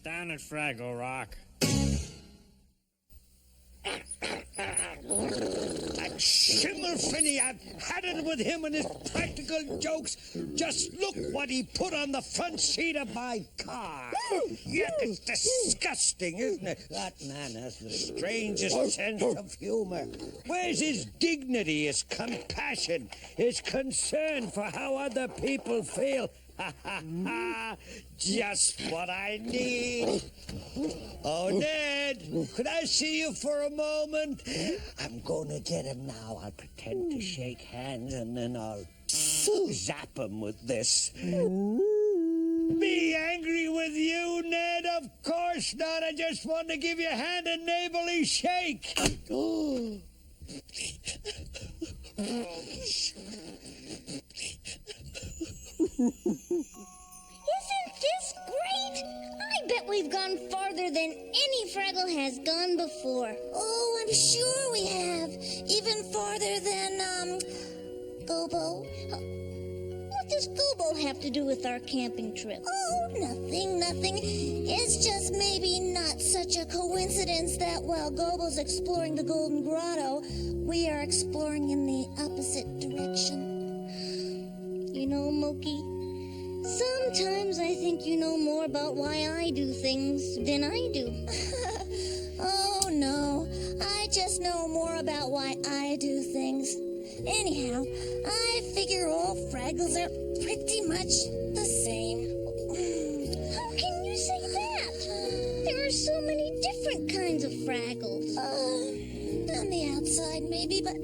Down at Fraggle Rock. That Schimmelfinny, I've had it with him and his practical jokes. Just look what he put on the front seat of my car. Yuck, it's disgusting, isn't it? That man has the strangest sense of humor. Where's his dignity, his compassion, his concern for how other people feel? Just what I need. Oh, Ned, could I see you for a moment? I'm going to get him now. I'll pretend to shake hands and then I'll zap him with this. Be angry with you, Ned? Of course not. I just want to give you a hand and neighborly shake. Isn't this great? I bet we've gone farther than any Fraggle has gone before. Oh, I'm sure we have. Even farther than, Gobo. What does Gobo have to do with our camping trip? Oh, nothing. It's just maybe not such a coincidence that while Gobo's exploring the Golden Grotto, we are exploring in the opposite direction. You know, Moki, sometimes I think you know more about why I do things than I do. Oh, no. I just know more about why I do things. Anyhow, I figure all Fraggles are pretty much the same. How can you say that? There are so many different kinds of Fraggles. On the outside, maybe, but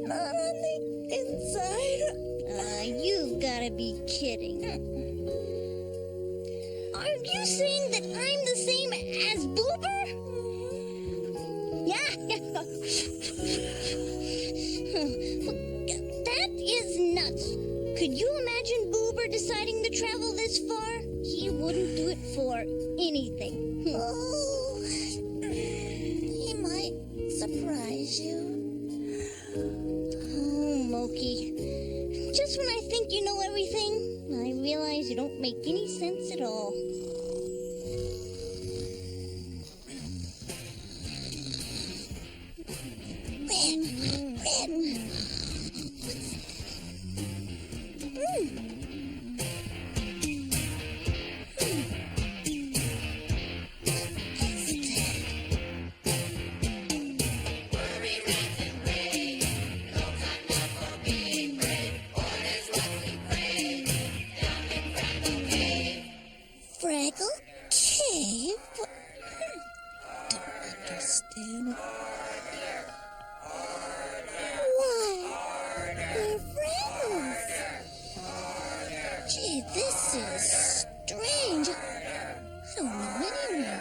not on the inside. You've gotta be kidding. Are you saying that I'm the same as Boober? Yeah. That is nuts. Could you imagine Boober deciding to travel this far? He wouldn't do it for anything. Oh, he might surprise you. Oh, Moki. Just when I think you know everything, I realize you don't make any sense at all. Fraggle Cave? Don't understand. Why? We're Fraggles. Gee, this is strange. I don't know anyone.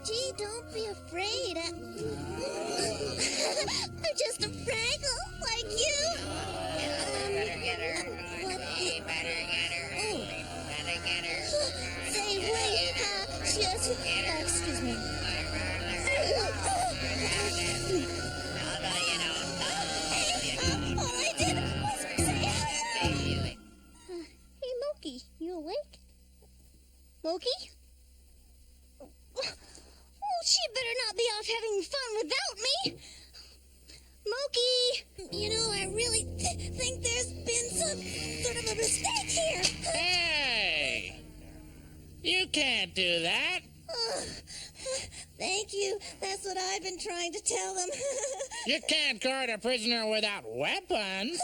Gee, don't be afraid. I'm just a Fraggle like you. Say, wait, just, excuse me. All I did was say hi. Hey, Moki, you awake? Moki? Oh, she better not be off having fun without me. Moki! You know, I really think there's been some sort of a mistake here. Hey! You can't do that. Thank you. That's what I've been trying to tell them. You can't guard a prisoner without weapons.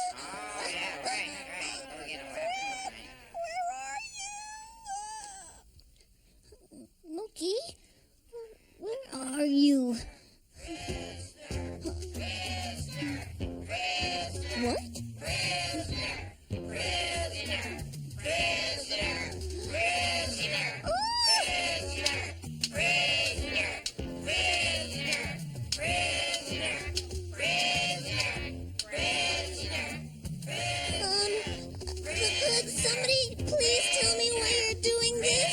Where are you? Moki? Where are you? What? Could somebody please tell me why you're doing this?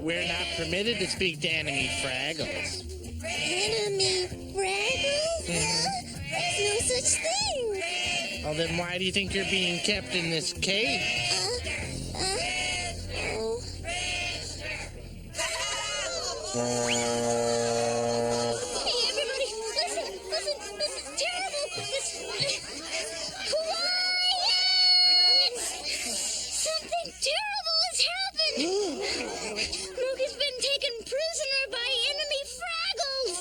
We're not permitted to speak to enemy Fraggles. Enemy Fraggle? There's no such thing. Well, then why do you think you're being kept in this cage? Oh. Hey, everybody, listen. This is terrible. Quiet! Something terrible has happened. Moki's been taken prisoner by enemy Fraggles.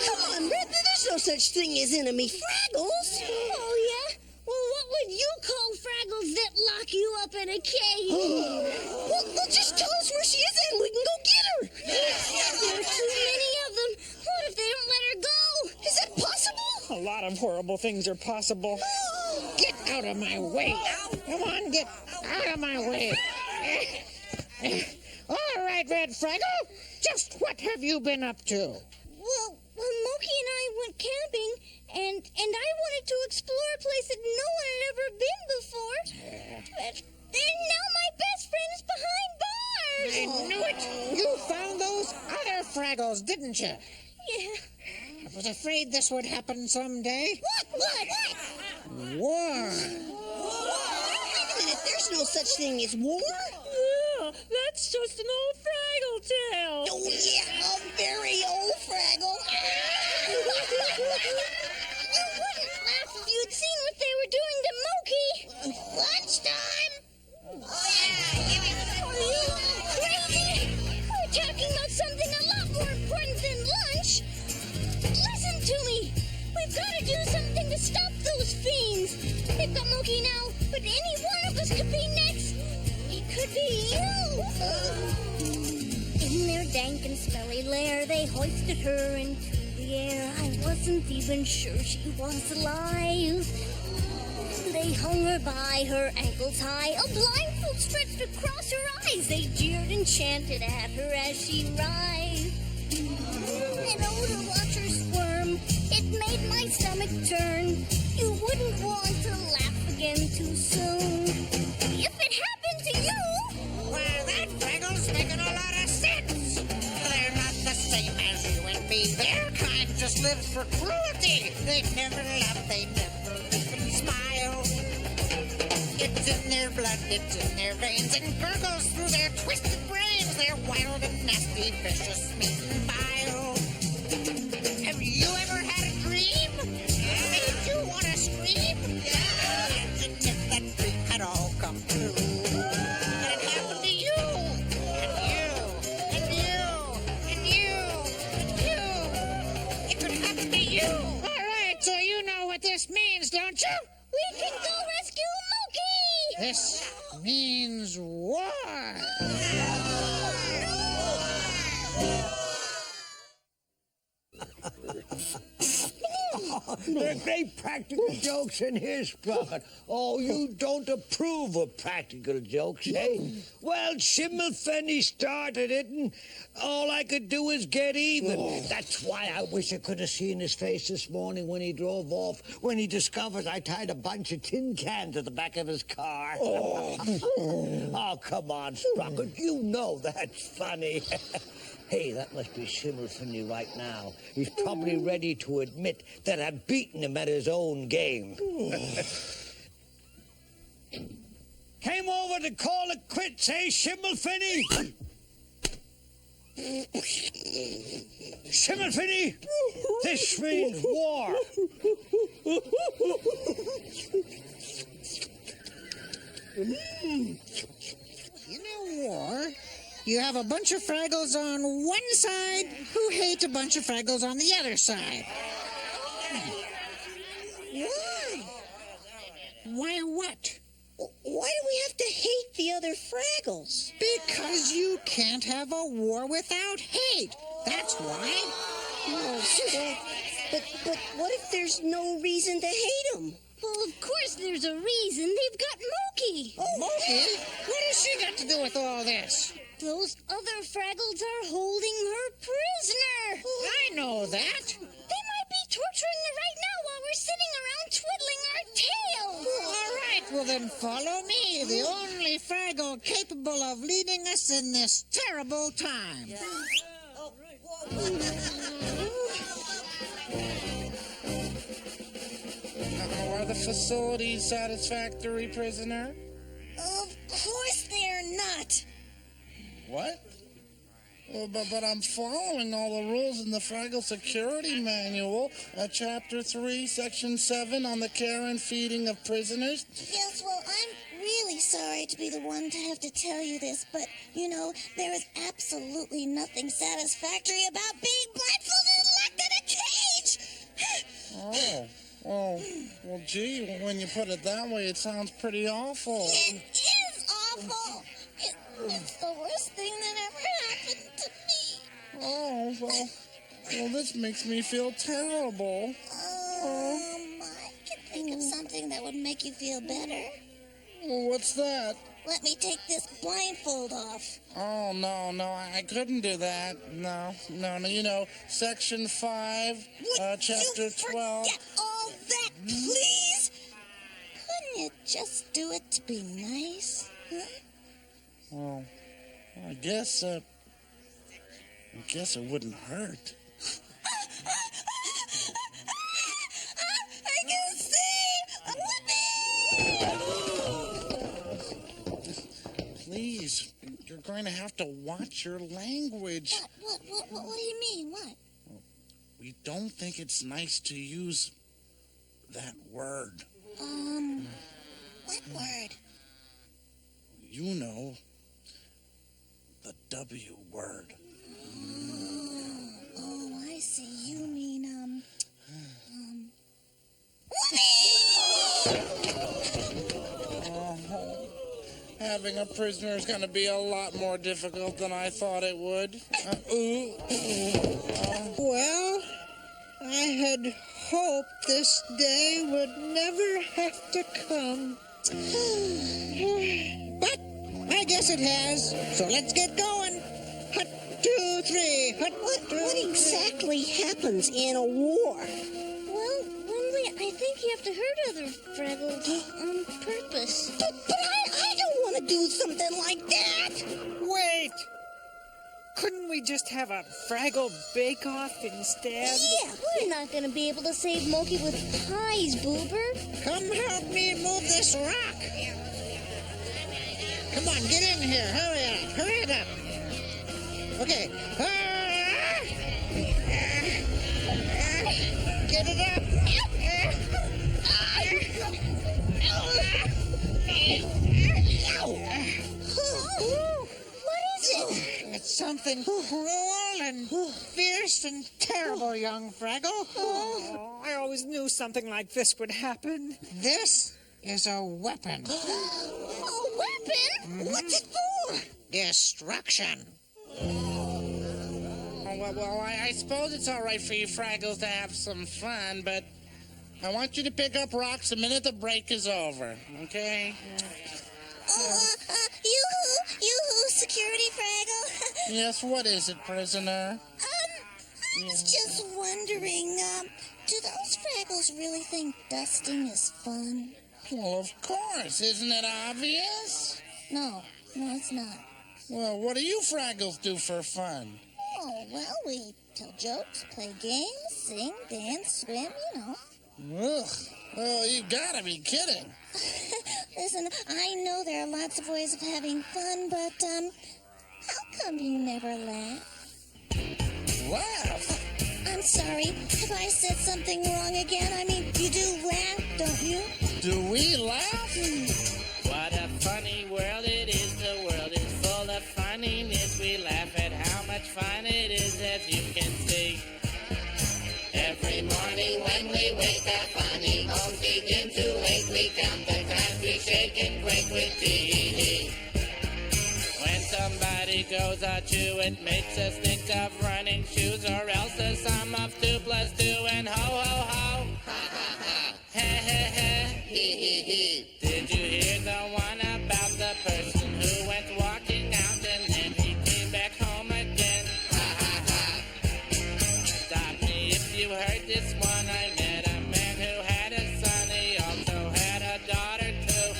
Come on, Red. There's no such thing as enemy Fraggles. Oh, yeah? Well, what would you call Fraggles that lock you up in a cage? Well, just tell us where she is and we can go get her. There are too many of them. What if they don't let her go? Is that possible? A lot of horrible things are possible. Get out of my way. Come on, get out of my way. All right, Red Fraggle. Just what have you been up to? Well, Moki and I went camping, and I wanted to explore a place that no one had ever been before. And now my best friend is behind bars. I knew it. You found those other Fraggles, didn't you? Yeah. I was afraid this would happen someday. What? War. Wait a minute. There's no such thing as war. That's just an old Fraggle tale. Oh, yeah, a very old Fraggle. You wouldn't laugh if you'd seen what they were doing to Moki. Lunchtime. Are you crazy? We're talking about something a lot more important than lunch. Listen to me. We've got to do something to stop those fiends. They've got Moki now, but any one of us could be next. It could be you. In their dank and smelly lair, they hoisted her into the air. I wasn't even sure she was alive. They hung her by her ankles high, a blindfold stretched across her eyes. They jeered and chanted at her as she writhed. And oh, to watch her squirm, it made my stomach turn. You wouldn't want to laugh again too soon. If it happened to you, Well, that Fraggle's making a lot of sense. They're not the same as you and me. Their kind just lives for cruelty. They never love, they never even smile. It's in their blood, it's in their veins, and gurgles through their twisted brains. They're wild and nasty, vicious, mean and vile. Have you ever had a dream? Made you want to scream? Imagine if that dream had all come true. And it happened to you, and you, and you, and you, and you. It could happen to you. All right, so you know what this means, don't you? we can go rescue Moki. This means war. There are great practical jokes in here, Sprocket. Oh, you don't approve of practical jokes, eh? Well, Schimmelfenny started it, and all I could do is get even. That's why I wish I could have seen his face this morning when he drove off, when he discovered I tied a bunch of tin cans to the back of his car. Oh, come on, Sprocket. You know that's funny. Hey, that must be Schimmelfenny right now. He's probably ready to admit that I've beaten him at his own game. came over to call it quits, eh, Schimmelfinny? Schimmelfinny, this means war. In a war, you have a bunch of Fraggles on one side who hate a bunch of Fraggles on the other side. Why? Why what? Why do we have to hate the other Fraggles? Because you can't have a war without hate. That's why. Oh, but what if there's no reason to hate them? Well, of course there's a reason. They've got Moki. Moki? What has she got to do with all this? Those other Fraggles are holding her prisoner. I know that. They might be torturing her right now while we're sitting around twiddling our tails. All right, well then follow me, the only Fraggle capable of leading us in this terrible time. Are the facilities satisfactory, prisoner? Of course they're not. What? Well, but I'm following all the rules in the Fraggle Security Manual, Chapter 3, Section 7, on the care and feeding of prisoners. Yes, well, I'm really sorry to be the one to have to tell you this, but, you know, there is absolutely nothing satisfactory about being blindfolded and locked in a cage. Well, gee, when you put it that way, it sounds pretty awful. It is awful. It's the worst thing that ever happened to me. Well, this makes me feel terrible. I can think of something that would make you feel better. Well, what's that? Let me take this blindfold off. Oh, no, I couldn't do that. No, you know, Section 5, Chapter you 12. Forget all that, please? Couldn't you just do it to be nice? Huh? Well, I guess it wouldn't hurt. I can see! Please, you're going to have to watch your language. What do you mean? What? We don't think it's nice to use that word. What word? You know, the W word. Oh, I see. You mean, Having a prisoner is going to be a lot more difficult than I thought it would. Well, I had hoped this day would never have to come. But I guess it has, so let's get going. Hut, 2, 3, hut, What exactly happens in a war? Well, Wembley, I think you have to hurt other Fraggles on purpose. But I don't want to do something like that. Wait! Couldn't we just have a Fraggle bake-off instead? Yeah. We're not going to be able to save Moki with pies, Boober. come help me move this rock. Come on, get in here. Hurry it up. Okay. Get it up. What is it? It's something cruel and fierce and terrible, young Fraggle. Oh, I always knew something like this would happen. This is a weapon. a weapon? What's it for? Destruction. Well, I suppose it's all right for you Fraggles to have some fun, but I want you to pick up rocks the minute the break is over, okay? Yoo-hoo, security Fraggle. Yes, what is it, prisoner? I was just wondering, do those Fraggles really think dusting is fun? Well, of course. Isn't it obvious? No, it's not. Well, what do you Fraggles do for fun? Oh, well, we tell jokes, play games, sing, dance, swim, you know. Ugh. Oh, you gotta be kidding. Listen, I know there are lots of ways of having fun, but, how come you never laugh? Laugh? I'm sorry. Have I said something wrong again? I mean, you do laugh, don't you? Do we laugh? What a funny world it is. The world is full of funniness. We laugh at how much fun it is, as you can see. Every morning when we wake, our funny bones begin to ache. We count the times we shake and quake with tee-hee-hee. When somebody goes out you, it makes us think of running shoes, or else the sum of 2 plus 2 and ho ho ho. Ha ha ha. He he he. He he he. Did you hear the one about the person who went walking out and then he came back home again? Ha ha ha. Stop me if you heard this one. I met a man who had a son. He also had a daughter too.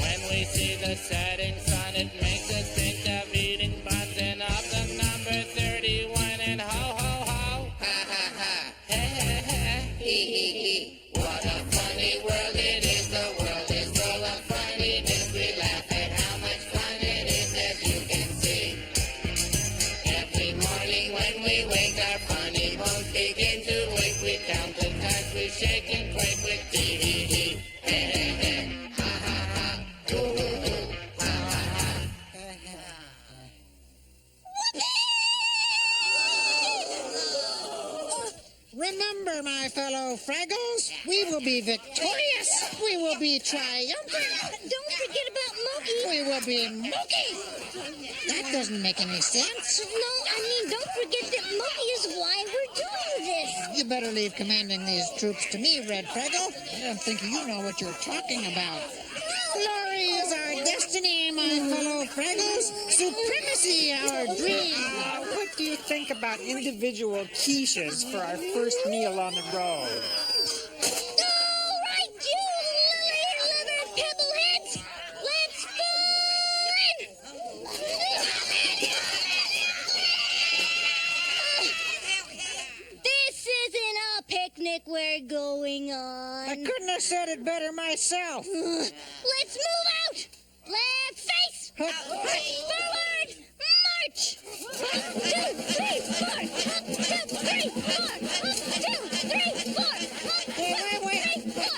When we see the setting sun, it makes us think of eating buns and of the number 31 and ho ho ho. Ha ha ha. He he he. He he he. What a funny world it is. The world is full of funniness. We laugh at how much fun it is, as you can see. Every morning when we wake, our funny bones begin to wake. We count the times we shake and quake with tee-hee-hee. He he he. Ha ha ha. Ooh-hoo-hoo. Ha ha ha. Remember, my fellow Fraggles, we will be victorious. We will be triumphant. Don't forget about Monkey. We will be Mookie. That doesn't make any sense. No, I mean, don't forget that Monkey is why we're doing this. You better leave commanding these troops to me, Red Fraggle. I don't think you know what you're talking about. Glory is our destiny, my fellow Fraggles. Supremacy, our dream. What do you think about individual quiches for our first meal on the road? All right, you leather pebbleheads, let's fun! This isn't a picnic we're going on. I couldn't have said it better myself. Let's move out! Left face! Forward! March! 1, 2, 3, 4! 1, 2, 3, 4! 1, 2, 3, 4! 1, 2, 3, 4!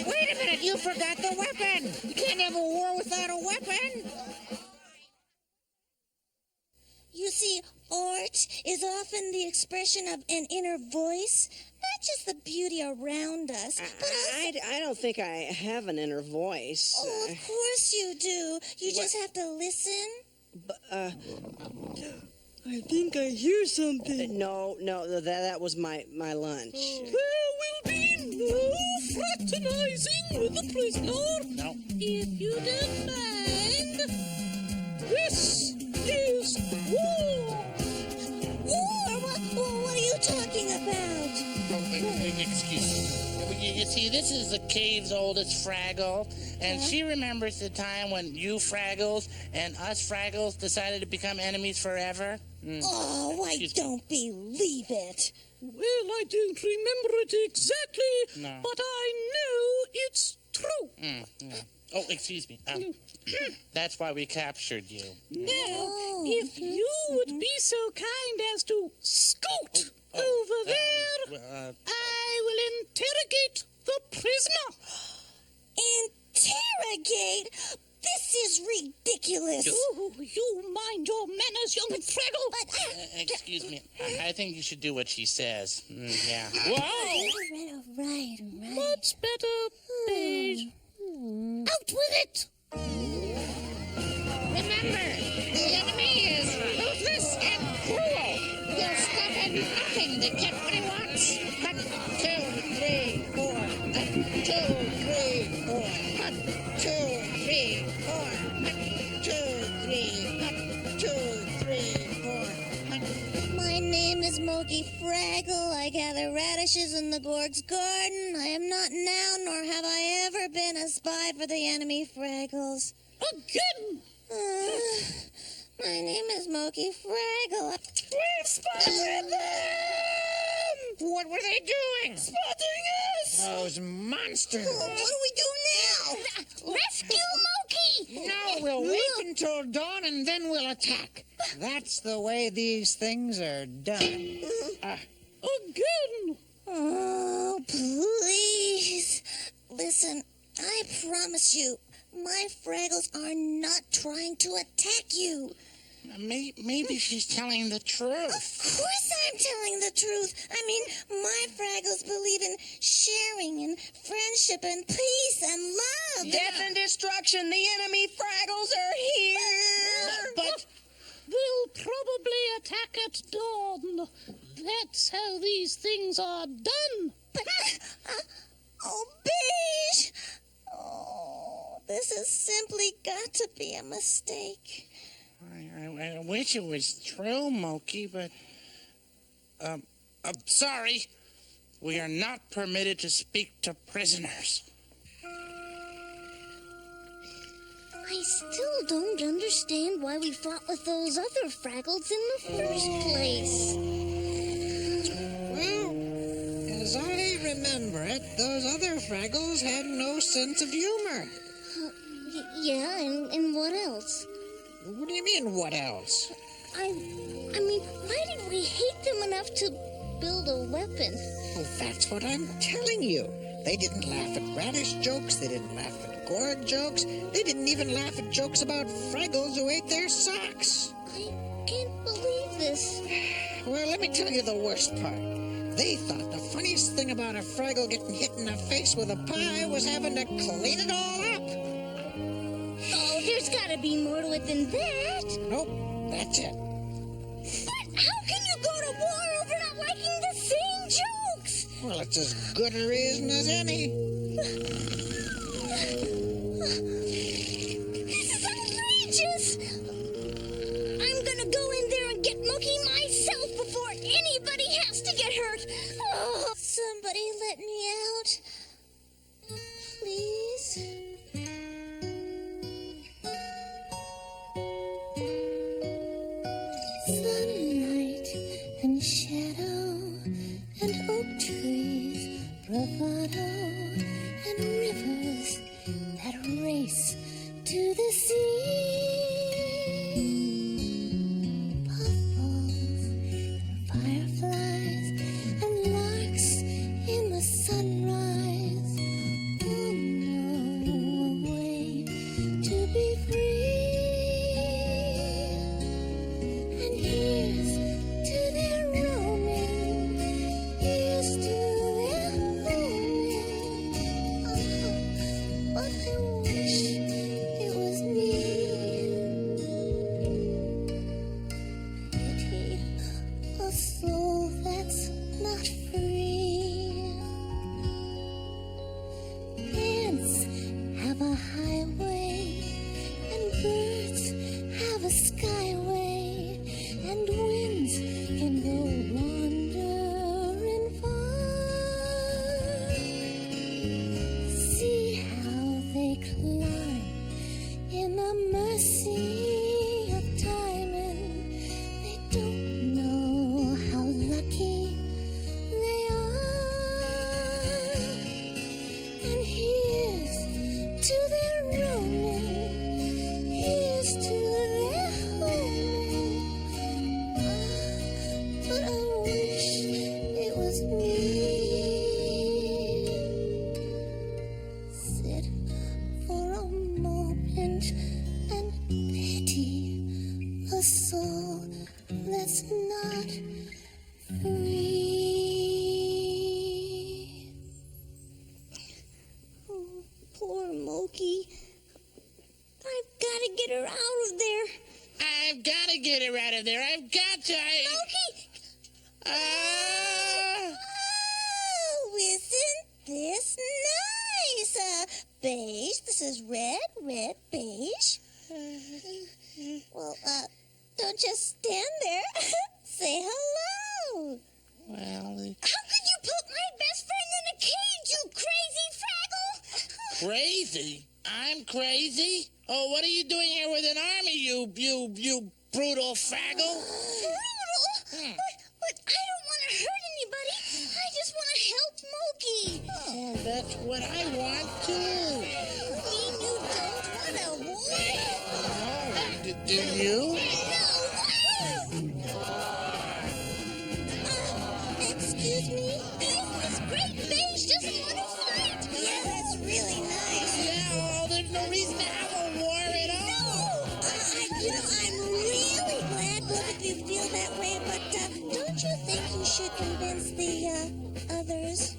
Wait a minute, you forgot the weapon. You can't have a war without a weapon. You see, art is often the expression of an inner voice, not just the beauty around us, but also... I don't think I have an inner voice. Oh, of course you do. You just have to listen. I think I hear something. No, that was my lunch. There will be no fraternizing with the prisoner. No. If you don't mind. This is war. War? What are you talking about? Excuse me. You see, this is the cave's oldest Fraggle, and she remembers the time when you Fraggles and us Fraggles decided to become enemies forever. Oh, I don't believe it. Well, I don't remember it exactly, No. but I know it's true. Oh, excuse me. That's why we captured you. Now, if you would be so kind as to scoot over there, I will interrogate the prisoner. Interrogate? This is ridiculous. Oh, you mind your manners, young Fraggle. But, Excuse me. I think you should do what she says. Yeah. all right. Much better, beige. Out with it! Remember, the enemy is ruthless and cruel. He'll stop at nothing to get what he wants. 1, 2, 3, 4. 1, 2, 3, 4. 1, 2, 3, 4. 1, 2, 3. 1, 2, 3, 4. My name is Moki Fraggle. I gather radishes in the Gorg's garden. I am not now, nor have I ever been a spy for the enemy Fraggles. Again! My name is Moki Fraggle. We spotted them! What were they doing? Spotting us! Those monsters. Oh, what do we do now? Rescue Moki! No, we'll wait until dawn and then we'll attack. That's the way these things are done. Again! Oh, please. Listen, I promise you, my Fraggles are not trying to attack you. Maybe she's telling the truth. Of course I'm telling the truth. I mean, my Fraggles believe in sharing and friendship and peace and love. Death and destruction. The enemy Fraggles are here. But They'll probably attack at dawn. That's how these things are done. But, oh, Beige. Oh, this has simply got to be a mistake. I wish it was true, Moki, but... I'm sorry. We are not permitted to speak to prisoners. I still don't understand why we fought with those other Fraggles in the first place. Well, as I remember it, those other Fraggles had no sense of humor. Yeah, and what else? What do you mean, what else? I mean, why did we hate them enough to build a weapon? Well, that's what I'm telling you. They didn't laugh at radish jokes. They didn't laugh at gourd jokes. They didn't even laugh at jokes about Fraggles who ate their socks. I can't believe this. Well, let me tell you the worst part. They thought the funniest thing about a Fraggle getting hit in the face with a pie was having to clean it all up. Oh, there's gotta be more to it than that. Nope, that's it. But how can you go to war over not liking the same jokes? Well, it's as good a reason as any. This is outrageous. I'm gonna go in there and get Moki myself before anybody has to get hurt. Oh, Somebody let me out. Please. Sunlight and shadow and oak trees, bravado and rivers that race to the sea. Puffballs and fireflies and larks in the sunrise. Oh no, a way to be free. And here's to their roaming, here's to their roaming. But I wish it was me. Pity a soul that's not free. Ants have a highway, and birds have a skyway, and winds can go wandering far. See how they climb in the mercy of time, and they don't know how lucky they are. And here's to their roaming, here's to their homing. But I wish it was me. Sit for a moment and pity a soul that's not free. Oh, poor Moki. I've got to get her out of there. I've got to get her out of there. I've got to. Moki! Oh, isn't this nice? Beige. This is red, beige. Well, don't just stand there. Say hello. Well, How could you put my best friend in a cage, you crazy Fraggle? crazy? I'm crazy? Oh, what are you doing here with an army, you brutal Fraggle? Brutal? But I don't want to hurt anybody. I just want to help Smokey. Oh, that's what I want too. You don't want a war? No, do you? Excuse me? This great beige doesn't want to fight. Yeah, that's really nice. Yeah, well, there's no reason to have a war at all. I'm really glad both of you feel that way, but don't you think you should convince the others?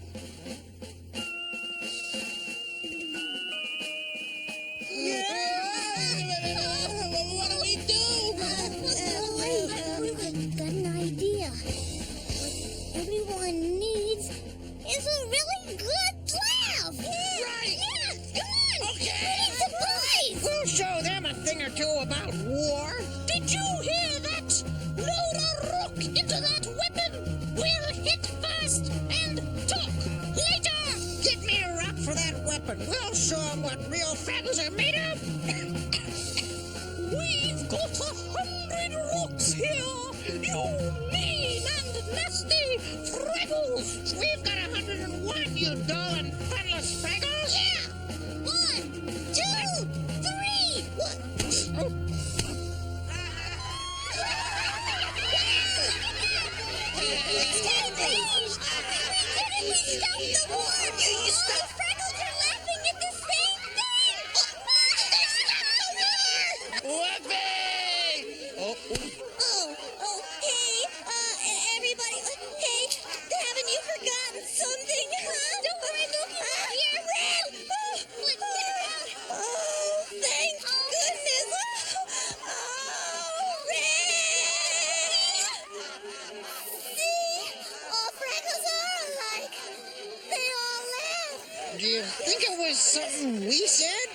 What do we do? I've got an idea. What everyone needs is a really good laugh. Right. Yeah, come on. Okay. We need supplies. We'll show them a thing or two about war. Did you hear that? Load a rook into that weapon. We'll hit first and talk later. Get me a rock for that weapon. We'll show them what real Fraggles are made of. We've got 100 rocks here. You mean and nasty Fraggles. We've got 101, you dull and funless Fraggles. Yeah. 1, 2, 3. We stopped the war! You stopped Fraggles are laughing at the same thing! They stopped the war! Whoopee! Hey, everybody, hey, haven't you forgotten something, huh? Don't worry, Mookie. Here. Let's get her out. Oh, thank goodness! See? All Fraggles are alike. They all laugh. Do you think it was something we said?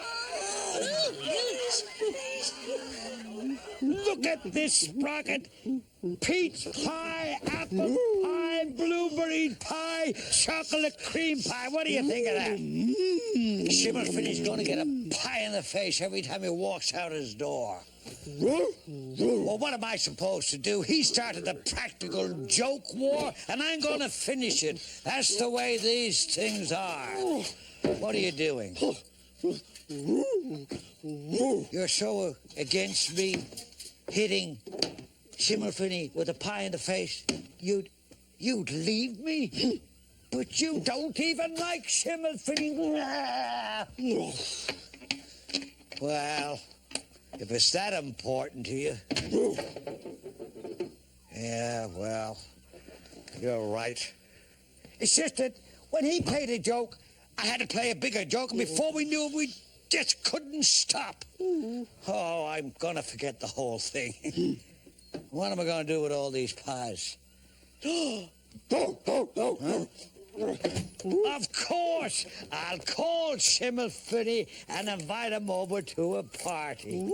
Look at this sprocket. Peach pie, apple pie, blueberry pie, chocolate cream pie. What do you think of that? Shimmerfinny's going to get a pie in the face every time he walks out his door. Well, what am I supposed to do? He started the practical joke war, and I'm going to finish it. That's the way these things are. What are you doing? You're so against me hitting Shimmerfinny with a pie in the face, you'd leave me? But you don't even like Shimmerfinny. Well, if it's that important to you. Yeah, well, you're right. It's just that when he played a joke, I had to play a bigger joke, and before we knew it, we just couldn't stop. Oh, I'm gonna forget the whole thing. What am I gonna do with all these pies? Of course, I'll call Shimmerfinny and invite him over to a party.